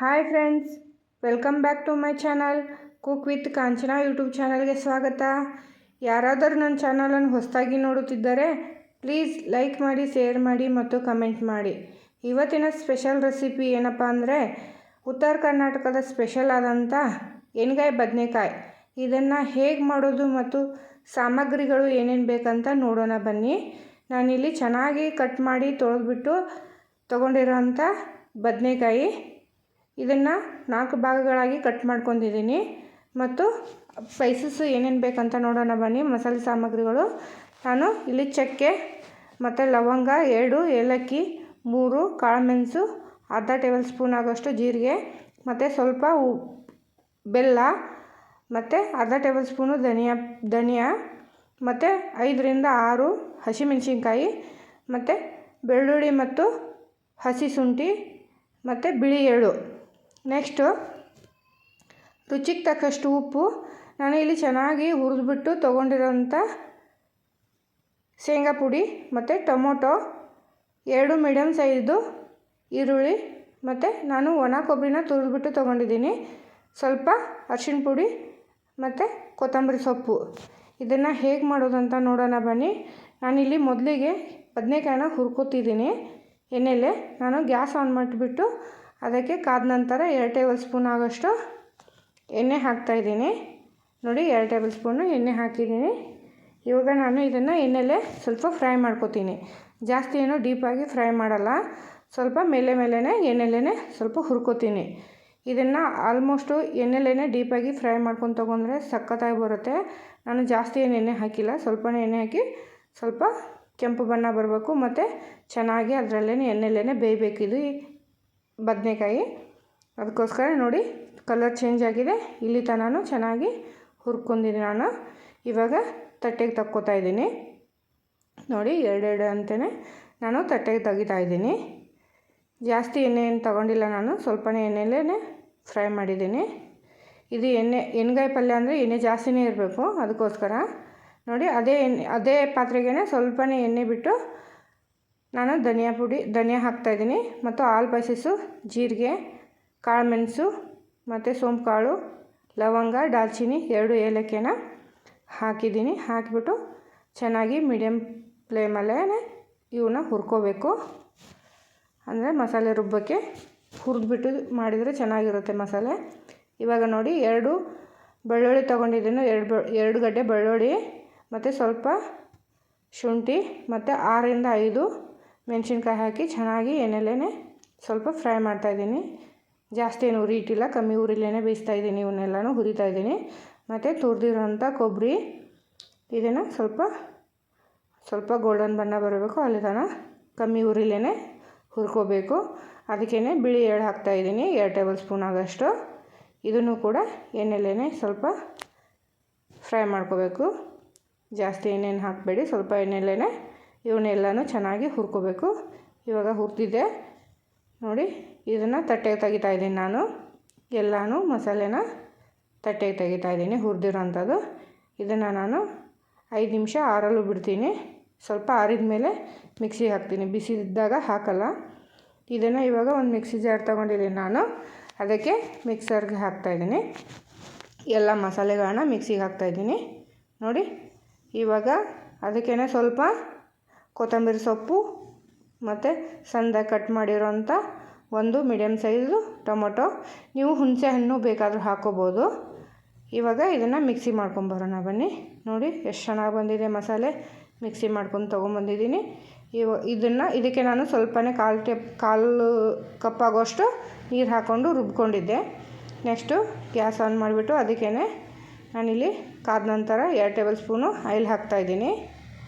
Hi friends, welcome back to my channel cook with Kanchana YouTube ಚಾನಲ್ಗೆ ಸ್ವಾಗತ. ಯಾರಾದರೂ ನನ್ನ ಚಾನಲನ್ನು ಹೊಸದಾಗಿ ನೋಡುತ್ತಿದ್ದರೆ ಪ್ಲೀಸ್ ಲೈಕ್ ಮಾಡಿ, ಶೇರ್ ಮಾಡಿ ಮತ್ತು ಕಮೆಂಟ್ ಮಾಡಿ. ಇವತ್ತಿನ ಸ್ಪೆಷಲ್ ರೆಸಿಪಿ ಏನಪ್ಪ ಅಂದರೆ ಉತ್ತರ ಕರ್ನಾಟಕದ ಸ್ಪೆಷಲ್ ಆದಂಥ ಎಣ್ಗಾಯಿ ಬದನೆಕಾಯಿ. ಇದನ್ನು ಹೇಗೆ ಮಾಡೋದು ಮತ್ತು ಸಾಮಗ್ರಿಗಳು ಏನೇನು ಬೇಕಂತ ನೋಡೋಣ ಬನ್ನಿ. ನಾನಿಲ್ಲಿ ಚೆನ್ನಾಗಿ ಕಟ್ ಮಾಡಿ ತೊಳೆದ್ಬಿಟ್ಟು ತೊಗೊಂಡಿರೋಂಥ ಬದನೆಕಾಯಿ, ಇದನ್ನು 4 ಭಾಗಗಳಾಗಿ ಕಟ್ ಮಾಡ್ಕೊಂಡಿದ್ದೀನಿ. ಮತ್ತು ಸ್ಪೈಸಸ್ ಏನೇನು ಬೇಕಂತ ನೋಡೋಣ ಬನ್ನಿ. ಮಸಾಲೆ ಸಾಮಗ್ರಿಗಳು ನಾನು ಇಲ್ಲಿ ಚಕ್ಕೆ ಮತ್ತು ಲವಂಗ 2, ಏಲಕ್ಕಿ 3, ಕಾಳುಮೆಣಸು ಅರ್ಧ ಟೇಬಲ್ ಸ್ಪೂನ್ ಆಗೋಷ್ಟು ಜೀರಿಗೆ ಮತ್ತು ಸ್ವಲ್ಪ ಬೆಲ್ಲ ಮತ್ತು ಅರ್ಧ ಟೇಬಲ್ ಸ್ಪೂನು ಧನಿಯಾ ಮತ್ತು 5ರಿಂದ 6 ಹಸಿಮೆಣಸಿನ್ಕಾಯಿ ಮತ್ತು ಬೆಳ್ಳುಳ್ಳಿ ಮತ್ತು ಹಸಿ ಶುಂಠಿ ಮತ್ತು ಬಿಳಿ ಎಳ್ಳು. ನೆಕ್ಸ್ಟು ರುಚಿಗೆ ತಕ್ಕಷ್ಟು ಉಪ್ಪು. ನಾನು ಇಲ್ಲಿ ಚೆನ್ನಾಗಿ ಹುರಿದ್ಬಿಟ್ಟು ತೊಗೊಂಡಿರೋಂಥ ಶೇಂಗಾ ಪುಡಿ ಮತ್ತು ಟೊಮೊಟೊ, 2 ಮೀಡಿಯಮ್ ಸೈಜ್ದು ಈರುಳ್ಳಿ ಮತ್ತು ನಾನು ಒಣ ಕೊಬ್ಬರಿನ ತುರಿದ್ಬಿಟ್ಟು ತೊಗೊಂಡಿದ್ದೀನಿ. ಸ್ವಲ್ಪ ಅರಿಶಿಣ ಪುಡಿ ಮತ್ತು ಕೊತ್ತಂಬರಿ ಸೊಪ್ಪು. ಇದನ್ನು ಹೇಗೆ ಮಾಡೋದಂತ ನೋಡೋಣ ಬನ್ನಿ. ನಾನಿಲ್ಲಿ ಮೊದಲಿಗೆ ಬದನೆಕಾಯಿನ ಹುರ್ಕೋತಿದ್ದೀನಿ ಎಣ್ಣೆಲೆ. ನಾನು ಗ್ಯಾಸ್ ಆನ್ ಮಾಡಿಬಿಟ್ಟು ಅದಕ್ಕೆ ಕಾದ ನಂತರ 2 ಟೇಬಲ್ ಸ್ಪೂನ್ ಆಗೋಷ್ಟು ಎಣ್ಣೆ ಹಾಕ್ತಾಯಿದ್ದೀನಿ. ನೋಡಿ, 2 ಟೇಬಲ್ ಸ್ಪೂನು ಎಣ್ಣೆ ಹಾಕಿದ್ದೀನಿ. ಇವಾಗ ನಾನು ಇದನ್ನು ಎಣ್ಣೆಲೆ ಸ್ವಲ್ಪ ಫ್ರೈ ಮಾಡ್ಕೋತೀನಿ. ಜಾಸ್ತಿ ಏನೋ ಡೀಪಾಗಿ ಫ್ರೈ ಮಾಡಲ್ಲ, ಸ್ವಲ್ಪ ಮೇಲೆನೇ ಎಣ್ಣೆಲೇ ಸ್ವಲ್ಪ ಹುರ್ಕೋತೀನಿ. ಇದನ್ನು ಆಲ್ಮೋಸ್ಟು ಎಣ್ಣೆಲೇ ಡೀಪಾಗಿ ಫ್ರೈ ಮಾಡ್ಕೊಂಡು ತೊಗೊಂಡ್ರೆ ಸಖತ್ತಾಗಿ ಬರುತ್ತೆ. ನಾನು ಜಾಸ್ತಿ ಏನು ಎಣ್ಣೆ ಹಾಕಿಲ್ಲ, ಸ್ವಲ್ಪನೇ ಎಣ್ಣೆ ಹಾಕಿ ಸ್ವಲ್ಪ ಕೆಂಪು ಬಣ್ಣ ಬರಬೇಕು ಮತ್ತು ಚೆನ್ನಾಗಿ ಅದರಲ್ಲೇ ಎಣ್ಣೆಲೇ ಬೇಯಬೇಕಿದು ಬದನೆಕಾಯಿ. ಅದಕ್ಕೋಸ್ಕರ ನೋಡಿ ಕಲರ್ ಚೇಂಜ್ ಆಗಿದೆ. ಇಲ್ಲಿ ತನಕ ಚೆನ್ನಾಗಿ ಹುರ್ಕೊಂಡಿದ್ದೀನಿ ನಾನು. ಇವಾಗ ತಟ್ಟೆಗೆ ತಕ್ಕೋತಾ ಇದ್ದೀನಿ. ನೋಡಿ, 2 ಅಂತಲೇ ನಾನು ತಟ್ಟೆಗೆ ತೆಗಿತಾಯಿದ್ದೀನಿ. ಜಾಸ್ತಿ ಎಣ್ಣೆ ಏನು ತಗೊಂಡಿಲ್ಲ ನಾನು, ಸ್ವಲ್ಪನೇ ಎಣ್ಣೆಲೇ ಫ್ರೈ ಮಾಡಿದ್ದೀನಿ. ಇದು ಎಣ್ಗಾಯಿ ಪಲ್ಯ ಅಂದರೆ ಎಣ್ಣೆ ಜಾಸ್ತಿನೇ ಇರಬೇಕು, ಅದಕ್ಕೋಸ್ಕರ ನೋಡಿ ಅದೇ ಪಾತ್ರೆಗೇ ಸ್ವಲ್ಪನೇ ಎಣ್ಣೆ ಬಿಟ್ಟು ನಾನು ಧನಿಯಾ ಹಾಕ್ತಾಯಿದ್ದೀನಿ ಮತ್ತು ಆಲ್ ಸ್ಪೈಸಸ್ಸು, ಜೀರಿಗೆ, ಕಾಳುಮೆಣಸು ಮತ್ತು ಸೋಂಪು ಕಾಳು, ಲವಂಗ, ದಾಲ್ಚಿನ್ನಿ, 2 ಏಲಕ್ಕಿನ ಹಾಕಿದ್ದೀನಿ. ಹಾಕಿಬಿಟ್ಟು ಚೆನ್ನಾಗಿ ಮೀಡಿಯಮ್ ಫ್ಲೇಮಲ್ಲೇ ಇವನ್ನ ಹುರ್ಕೋಬೇಕು. ಅಂದರೆ ಮಸಾಲೆ ರುಬ್ಬಕ್ಕೆ ಹುರಿದ್ಬಿಟ್ಟು ಮಾಡಿದರೆ ಚೆನ್ನಾಗಿರುತ್ತೆ ಮಸಾಲೆ. ಇವಾಗ ನೋಡಿ 2 ಬೆಳ್ಳುಳ್ಳಿ ತೊಗೊಂಡಿದ್ದೀನಿ, 2 ಗಡ್ಡೆ ಬೆಳ್ಳುಳ್ಳಿ ಮತ್ತು ಸ್ವಲ್ಪ ಶುಂಠಿ ಮತ್ತು 6ರಿಂದ 5 ಮೆಣಸಿನ್ಕಾಯಿ ಹಾಕಿ ಚೆನ್ನಾಗಿ ಎಣ್ಣೆಲೇ ಸ್ವಲ್ಪ ಫ್ರೈ ಮಾಡ್ತಾಯಿದ್ದೀನಿ. ಜಾಸ್ತಿ ಏನು ಉರಿ ಇಟ್ಟಿಲ್ಲ, ಕಮ್ಮಿ ಉರಿಲೇ ಬೇಯಿಸ್ತಾಯಿದ್ದೀನಿ. ಇವನ್ನೆಲ್ಲನೂ ಹುರಿತಾಯಿದ್ದೀನಿ. ಮತ್ತು ತುರಿದಿರೋಂಥ ಕೊಬ್ಬರಿ, ಇದನ್ನು ಸ್ವಲ್ಪ ಗೋಲ್ಡನ್ ಬಣ್ಣ ಬರಬೇಕು, ಅಲ್ಲಿ ತನಕ ಕಮ್ಮಿ ಉರಿಲೇ ಹುರ್ಕೋಬೇಕು. ಅದಕ್ಕೇ ಬಿಳಿ ಎಳ್ಳು ಹಾಕ್ತಾಯಿದ್ದೀನಿ, 2 ಟೇಬಲ್ ಸ್ಪೂನ್ ಆಗೋಷ್ಟು. ಇದನ್ನು ಕೂಡ ಎಣ್ಣೆಲೇ ಸ್ವಲ್ಪ ಫ್ರೈ ಮಾಡ್ಕೋಬೇಕು. ಜಾಸ್ತಿ ಎಣ್ಣೆನ ಹಾಕಬೇಡಿ, ಸ್ವಲ್ಪ ಎಣ್ಣೆಲೇ ಇವನ್ನೆಲ್ಲನೂ ಚೆನ್ನಾಗಿ ಹುರ್ಕೋಬೇಕು. ಇವಾಗ ಹುರಿದಿದ್ದೆ ನೋಡಿ, ಇದನ್ನು ತಟ್ಟೆಗೆ ತೆಗಿತಾಯಿದ್ದೀನಿ. ನಾನು ಎಲ್ಲನೂ ಮಸಾಲೆನ ತಟ್ಟೆಗೆ ತೆಗಿತಾಯಿದ್ದೀನಿ ಹುರಿದಿರೋಂಥದ್ದು. ಇದನ್ನು ನಾನು 5 ನಿಮಿಷ ಆರಲು ಬಿಡ್ತೀನಿ. ಸ್ವಲ್ಪ ಆರಿದ ಮೇಲೆ ಮಿಕ್ಸಿಗೆ ಹಾಕ್ತೀನಿ, ಬಿಸಿ ಇದ್ದಾಗ ಹಾಕಲ್ಲ. ಇದನ್ನು ಇವಾಗ ಒಂದು ಮಿಕ್ಸಿ ಜಾರ್ ತೊಗೊಂಡಿದ್ದೀನಿ ನಾನು, ಅದಕ್ಕೆ ಮಿಕ್ಸರ್ಗೆ ಹಾಕ್ತಾಯಿದ್ದೀನಿ. ಎಲ್ಲ ಮಸಾಲೆಗಳನ್ನ ಮಿಕ್ಸಿಗೆ ಹಾಕ್ತಾಯಿದ್ದೀನಿ. ನೋಡಿ, ಇವಾಗ ಅದಕ್ಕೇ ಸ್ವಲ್ಪ ಕೊತ್ತಂಬರಿ ಸೊಪ್ಪು ಮತ್ತು ಸಣ್ಣದಾಗಿ ಕಟ್ ಮಾಡಿರೋಂಥ 1 ಮೀಡಿಯಮ್ ಸೈಜು ಟೊಮೊಟೊ, ನೀವು ಹುಣಸೆ ಹಣ್ಣು ಬೇಕಾದರೂ ಹಾಕ್ಕೋಬೋದು. ಇವಾಗ ಇದನ್ನು ಮಿಕ್ಸಿ ಮಾಡ್ಕೊಂಬರೋಣ ಬನ್ನಿ. ನೋಡಿ ಎಷ್ಟು ಚೆನ್ನಾಗಿ ಬಂದಿದೆ ಮಸಾಲೆ. ಮಿಕ್ಸಿ ಮಾಡ್ಕೊಂಡು ತೊಗೊಂಬಂದಿದ್ದೀನಿ. ಇದಕ್ಕೆ ನಾನು ಸ್ವಲ್ಪನೇ ಕಾಲು ಕಪ್ ಆಗೋಷ್ಟು ನೀರು ಹಾಕ್ಕೊಂಡು ರುಬ್ಕೊಂಡಿದ್ದೆ. ನೆಕ್ಸ್ಟು ಗ್ಯಾಸ್ ಆನ್ ಮಾಡಿಬಿಟ್ಟು ಅದಕ್ಕೇ ನಾನಿಲ್ಲಿ ಕಾದ ನಂತರ 2 ಟೇಬಲ್ ಸ್ಪೂನು ಆಯಿಲ್ ಹಾಕ್ತಾಯಿದ್ದೀನಿ.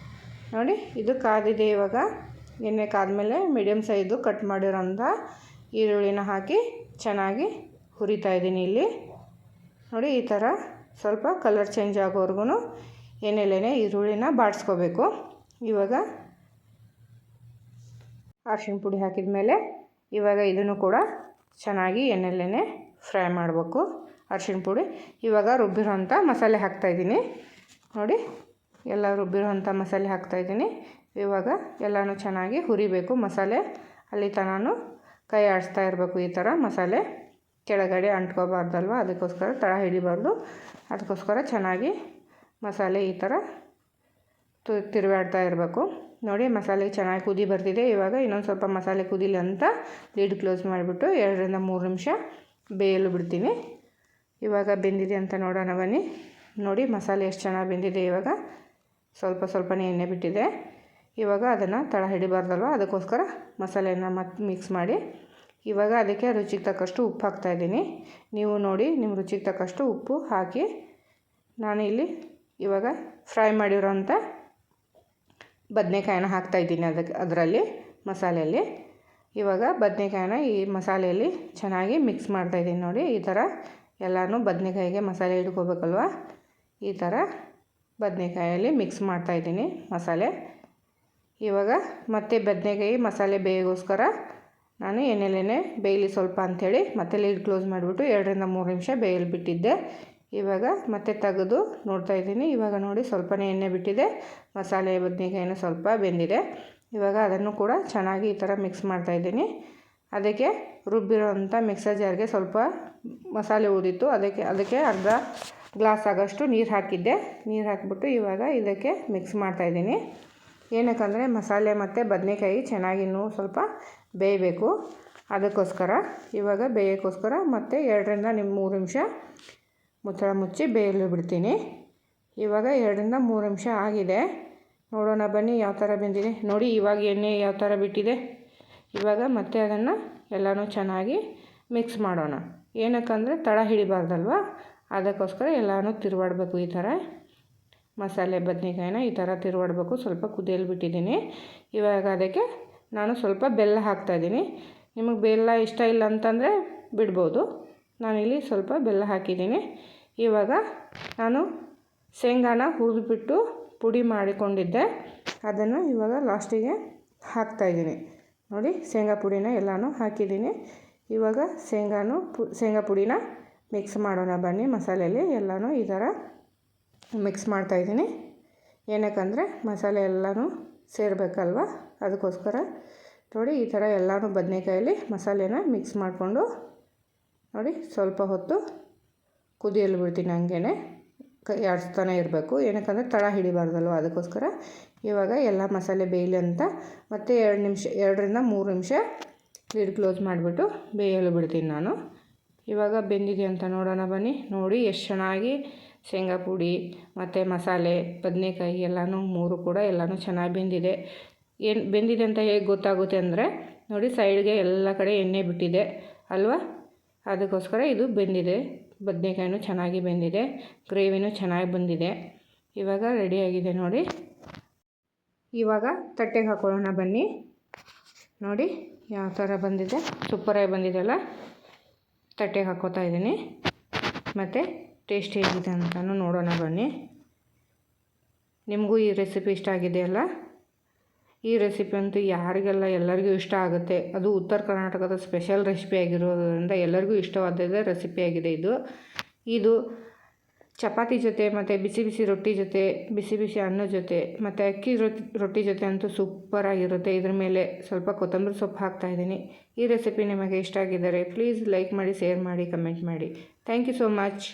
ನೋಡಿ, ಇದು ಕಾದಿದೆ. ಇವಾಗ ಎಣ್ಣೆ ಕಾದ್ಮೇಲೆ ಮೀಡಿಯಮ್ ಸೈಜು ಕಟ್ ಮಾಡಿರೋಂಥ ಈರುಳ್ಳಿನ ಹಾಕಿ ಚೆನ್ನಾಗಿ ಹುರಿತಾಯಿದ್ದೀನಿ. ಇಲ್ಲಿ ನೋಡಿ, ಈ ಥರ ಸ್ವಲ್ಪ ಕಲರ್ ಚೇಂಜ್ ಆಗೋವರೆಗೂ ಎಣ್ಣೆಲೇ ಈರುಳ್ಳಿನ ಬಾಡಿಸ್ಕೋಬೇಕು. ಇವಾಗ ಅರಿಶಿಣ ಪುಡಿ ಹಾಕಿದ ಮೇಲೆ ಇವಾಗ ಇದನ್ನು ಕೂಡ ಚೆನ್ನಾಗಿ ಎಣ್ಣೆಲೇ ಫ್ರೈ ಮಾಡಬೇಕು. ಅರಿಶಿಣ ಪುಡಿ, ಇವಾಗ ರುಬ್ಬಿರೋಂಥ ಮಸಾಲೆ ಹಾಕ್ತಾಯಿದ್ದೀನಿ. ನೋಡಿ, ಎಲ್ಲ ರುಬ್ಬಿರೋಂಥ ಮಸಾಲೆ ಹಾಕ್ತಾಯಿದ್ದೀನಿ. ಇವಾಗ ಎಲ್ಲನೂ ಚೆನ್ನಾಗಿ ಹುರಿಬೇಕು ಮಸಾಲೆ. ಅಲ್ಲಿ ತನಕ ಕೈ ಆಡಿಸ್ತಾ ಇರಬೇಕು ಈ ಥರ ಮಸಾಲೆ. ಕೆಳಗಡೆ ಅಂಟ್ಕೋಬಾರ್ದಲ್ವ, ಅದಕ್ಕೋಸ್ಕರ ತಳ ಹಿಡಿಬಾರ್ದು. ಅದಕ್ಕೋಸ್ಕರ ಚೆನ್ನಾಗಿ ಮಸಾಲೆ ಈ ಥರ ತಿರುಗಾಡ್ತಾ ಇರಬೇಕು. ನೋಡಿ ಮಸಾಲೆ ಚೆನ್ನಾಗಿ ಕುದಿ ಬರ್ತಿದೆ. ಇವಾಗ ಇನ್ನೊಂದು ಸ್ವಲ್ಪ ಮಸಾಲೆ ಕುದೀಲಿ ಅಂತ ಲಿಡ್ ಕ್ಲೋಸ್ ಮಾಡಿಬಿಟ್ಟು 2ರಿಂದ 3 ನಿಮಿಷ ಬೇಯಲು ಬಿಡ್ತೀನಿ. ಇವಾಗ ಬೆಂದಿದೆ ಅಂತ ನೋಡೋಣ ಬನ್ನಿ. ನೋಡಿ ಮಸಾಲೆ ಎಷ್ಟು ಚೆನ್ನಾಗಿ ಬೆಂದಿದೆ. ಇವಾಗ ಸ್ವಲ್ಪನೇ ಎಣ್ಣೆ ಬಿಟ್ಟಿದೆ. ಇವಾಗ ಅದನ್ನು ತಳ ಹಿಡಿಬಾರ್ದಲ್ವ, ಅದಕ್ಕೋಸ್ಕರ ಮಸಾಲೆನ ಮತ್ತೆ ಮಿಕ್ಸ್ ಮಾಡಿ ಇವಾಗ ಅದಕ್ಕೆ ರುಚಿಗೆ ತಕ್ಕಷ್ಟು ಉಪ್ಪು ಹಾಕ್ತಾಯಿದ್ದೀನಿ. ನೀವು ನೋಡಿ ನಿಮ್ಮ ರುಚಿಗೆ ತಕ್ಕಷ್ಟು ಉಪ್ಪು ಹಾಕಿ ನಾನು ಇಲ್ಲಿ ಇವಾಗ ಫ್ರೈ ಮಾಡಿರೋಂಥ ಬದನೆಕಾಯಿನ ಹಾಕ್ತಾಯಿದ್ದೀನಿ ಅದರಲ್ಲಿ ಮಸಾಲೆಯಲ್ಲಿ. ಇವಾಗ ಬದನೆಕಾಯಿನ ಈ ಮಸಾಲೆಯಲ್ಲಿ ಚೆನ್ನಾಗಿ ಮಿಕ್ಸ್ ಮಾಡ್ತಾಯಿದ್ದೀನಿ. ನೋಡಿ ಈ ಥರ ಎಲ್ಲನೂ ಬದನೆಕಾಯಿಗೆ ಮಸಾಲೆ ಹಿಡ್ಕೋಬೇಕಲ್ವ, ಈ ಥರ ಬದನೆಕಾಯಲ್ಲಿ ಮಿಕ್ಸ್ ಮಾಡ್ತಾಯಿದ್ದೀನಿ ಮಸಾಲೆ. ಇವಾಗ ಮತ್ತೆ ಬದನೆಕಾಯಿ ಮಸಾಲೆ ಬೇಯೋಗೋಸ್ಕರ ನಾನು ಎಣ್ಣೆಲೇನೆ ಬೇಯಲಿ ಸ್ವಲ್ಪ ಅಂಥೇಳಿ ಮತ್ತೆ ಲಿಡ್ ಕ್ಲೋಸ್ ಮಾಡಿಬಿಟ್ಟು 2ರಿಂದ 3 ನಿಮಿಷ ಬೇಯಲು ಬಿಟ್ಟಿದ್ದೆ. ಇವಾಗ ಮತ್ತೆ ತೆಗೆದು ನೋಡ್ತಾಯಿದ್ದೀನಿ. ಇವಾಗ ನೋಡಿ ಸ್ವಲ್ಪನೇ ಎಣ್ಣೆ ಬಿಟ್ಟಿದೆ, ಮಸಾಲೆ ಬದನೆಕಾಯಿನೂ ಸ್ವಲ್ಪ ಬೆಂದಿದೆ. ಇವಾಗ ಅದನ್ನು ಕೂಡ ಚೆನ್ನಾಗಿ ಈ ಥರ ಮಿಕ್ಸ್ ಮಾಡ್ತಾಯಿದ್ದೀನಿ. ಅದಕ್ಕೆ ರುಬ್ಬಿರೋಂಥ ಮಿಕ್ಸರ್ ಜಾರ್ಗೆ ಸ್ವಲ್ಪ ಮಸಾಲೆ ಉಳಿದಿತ್ತು, ಅದಕ್ಕೆ ಅರ್ಧ ಗ್ಲಾಸ್ ಆಗೋಷ್ಟು ನೀರು ಹಾಕಿದ್ದೆ. ನೀರು ಹಾಕಿಬಿಟ್ಟು ಇವಾಗ ಇದಕ್ಕೆ ಮಿಕ್ಸ್ ಮಾಡ್ತಾಯಿದ್ದೀನಿ. ಏನಕ್ಕಂದರೆ ಮಸಾಲೆ ಮತ್ತು ಬದನೆಕಾಯಿ ಚೆನ್ನಾಗಿ ಇನ್ನೂ ಸ್ವಲ್ಪ ಬೇಯಬೇಕು, ಅದಕ್ಕೋಸ್ಕರ ಇವಾಗ ಬೇಯೋಕ್ಕೋಸ್ಕರ ಮತ್ತು 2ರಿಂದ 3 ನಿಮಿಷ ಮುಚ್ಚಳ ಮುಚ್ಚಿ ಬೇಯಲು ಬಿಡ್ತೀನಿ. ಇವಾಗ 2ರಿಂದ 3 ನಿಮಿಷ ಆಗಿದೆ. ನೋಡೋಣ ಬನ್ನಿ ಯಾವ ಥರ ಬೆಂದಿದೆ. ನೋಡಿ ಇವಾಗ ಎಣ್ಣೆ ಯಾವ ಥರ ಬಿಟ್ಟಿದೆ. ಇವಾಗ ಮತ್ತೆ ಅದನ್ನು ಎಲ್ಲನೂ ಚೆನ್ನಾಗಿ ಮಿಕ್ಸ್ ಮಾಡೋಣ. ಏನಕ್ಕಂದರೆ ತಳ ಹಿಡಿಬಾರ್ದಲ್ವ, ಅದಕ್ಕೋಸ್ಕರ ಎಲ್ಲನೂ ತಿರುವಾಡಬೇಕು. ಈ ಥರ ಮಸಾಲೆ ಬದನೆಕಾಯಿನ ಈ ಥರ ತಿರುವಾಡಬೇಕು. ಸ್ವಲ್ಪ ಕುದಿಯಲು ಬಿಟ್ಟಿದ್ದೀನಿ. ಇವಾಗ ಅದಕ್ಕೆ ನಾನು ಸ್ವಲ್ಪ ಬೆಲ್ಲ ಹಾಕ್ತಾಯಿದ್ದೀನಿ. ನಿಮಗೆ ಬೆಲ್ಲ ಇಷ್ಟ ಇಲ್ಲ ಅಂತಂದರೆ ಬಿಡ್ಬೋದು. ನಾನಿಲ್ಲಿ ಸ್ವಲ್ಪ ಬೆಲ್ಲ ಹಾಕಿದ್ದೀನಿ. ಇವಾಗ ನಾನು ಶೇಂಗಾನ ಹುರಿದುಬಿಟ್ಟು ಪುಡಿ ಮಾಡಿಕೊಂಡಿದ್ದೆ, ಅದನ್ನು ಇವಾಗ ಲಾಸ್ಟಿಗೆ ಹಾಕ್ತಾಯಿದ್ದೀನಿ. ನೋಡಿ ಶೇಂಗಾ ಪುಡಿನ ಎಲ್ಲನೂ ಹಾಕಿದ್ದೀನಿ. ಇವಾಗ ಶೇಂಗಾ ಪುಡಿನ ಮಿಕ್ಸ್ ಮಾಡೋಣ ಬನ್ನಿ. ಮಸಾಲೆಯಲ್ಲಿ ಎಲ್ಲನೂ ಈ ಥರ ಮಿಕ್ಸ್ ಮಾಡ್ತಾಯಿದ್ದೀನಿ. ಏನಕ್ಕಂದರೆ ಮಸಾಲೆ ಎಲ್ಲನೂ ಸೇರಬೇಕಲ್ವ, ಅದಕ್ಕೋಸ್ಕರ ನೋಡಿ ಈ ಥರ ಎಲ್ಲನೂ ಬದನೆಕಾಯಲ್ಲಿ ಮಸಾಲೆನ ಮಿಕ್ಸ್ ಮಾಡಿಕೊಂಡು ನೋಡಿ ಸ್ವಲ್ಪ ಹೊತ್ತು ಕುದಿಯಲು ಬಿಡ್ತೀನಿ. ಹಂಗೇ ಆಡಿಸ್ತಾನೆ ಇರಬೇಕು, ಏನಕ್ಕಂದರೆ ತಳ ಹಿಡಿಬಾರ್ದಲ್ವ, ಅದಕ್ಕೋಸ್ಕರ. ಇವಾಗ ಎಲ್ಲ ಮಸಾಲೆ ಬೇಯಲಿ ಅಂತ ಮತ್ತು 2ರಿಂದ 3 ನಿಮಿಷ ಲಿಡ್ ಕ್ಲೋಸ್ ಮಾಡಿಬಿಟ್ಟು ಬೇಯಲು ಬಿಡ್ತೀನಿ ನಾನು. ಇವಾಗ ಬೆಂದಿದೆ ಅಂತ ನೋಡೋಣ ಬನ್ನಿ. ನೋಡಿ ಎಷ್ಟು ಚೆನ್ನಾಗಿ ಶೇಂಗಾ ಪುಡಿ ಮತ್ತು ಮಸಾಲೆ ಬದನೆಕಾಯಿ ಎಲ್ಲನೂ 3 ಕೂಡ ಎಲ್ಲನೂ ಚೆನ್ನಾಗಿ ಬೆಂದಿದೆ. ಬೆಂದಿದೆ ಅಂತ ಹೇಗೆ ಗೊತ್ತಾಗುತ್ತೆ ಅಂದರೆ ನೋಡಿ ಸೈಡ್ಗೆ ಎಲ್ಲ ಕಡೆ ಎಣ್ಣೆ ಬಿಟ್ಟಿದೆ ಅಲ್ವಾ, ಅದಕ್ಕೋಸ್ಕರ ಇದು ಬೆಂದಿದೆ. ಬದನೆಕಾಯಿನೂ ಚೆನ್ನಾಗಿ ಬೆಂದಿದೆ, ಗ್ರೇವಿನೂ ಚೆನ್ನಾಗಿ ಬಂದಿದೆ. ಇವಾಗ ರೆಡಿಯಾಗಿದೆ ನೋಡಿ. ಇವಾಗ ತಟ್ಟೆಗೆ ಹಾಕೊಳ್ಳೋಣ ಬನ್ನಿ. ನೋಡಿ ಯಾವ ಥರ ಬಂದಿದೆ, ಸೂಪರಾಗಿ ಬಂದಿದೆಯಲ್ಲ. ತಟ್ಟೆಗೆ ಹಾಕ್ಕೋತಾ ಇದ್ದೀನಿ ಮತ್ತು ಟೇಸ್ಟ್ ಹೇಗಿದೆ ಅಂತಲೂ ನೋಡೋಣ ಬನ್ನಿ. ನಿಮಗೂ ಈ ರೆಸಿಪಿ ಇಷ್ಟ ಆಗಿದೆಯಲ್ಲ. ಈ ರೆಸಿಪಿ ಅಂತೂ ಯಾರಿಗೆಲ್ಲ ಎಲ್ಲರಿಗೂ ಇಷ್ಟ ಆಗುತ್ತೆ. ಅದು ಉತ್ತರ ಕರ್ನಾಟಕದ ಸ್ಪೆಷಲ್ ರೆಸಿಪಿ ಆಗಿರೋದ್ರಿಂದ ಎಲ್ಲರಿಗೂ ಇಷ್ಟವಾದ ರೆಸಿಪಿ ಆಗಿದೆ ಇದು ಚಪಾತಿ ಜೊತೆ ಮತ್ತು ಬಿಸಿ ಬಿಸಿ ರೊಟ್ಟಿ ಜೊತೆ, ಬಿಸಿ ಬಿಸಿ ಅನ್ನದ ಜೊತೆ ಮತ್ತು ಅಕ್ಕಿ ರೊಟ್ಟಿ ಜೊತೆ ಅಂತೂ ಸೂಪರಾಗಿರುತ್ತೆ. ಇದ್ರ ಮೇಲೆ ಸ್ವಲ್ಪ ಕೊತ್ತಂಬರಿ ಸೊಪ್ಪು ಹಾಕ್ತಾಯಿದ್ದೀನಿ. ಈ ರೆಸಿಪಿ ನಿಮಗೆ ಇಷ್ಟ ಆಗಿದ್ದರೆ ಪ್ಲೀಸ್ ಲೈಕ್ ಮಾಡಿ, ಶೇರ್ ಮಾಡಿ, ಕಮೆಂಟ್ ಮಾಡಿ. Thank you so much.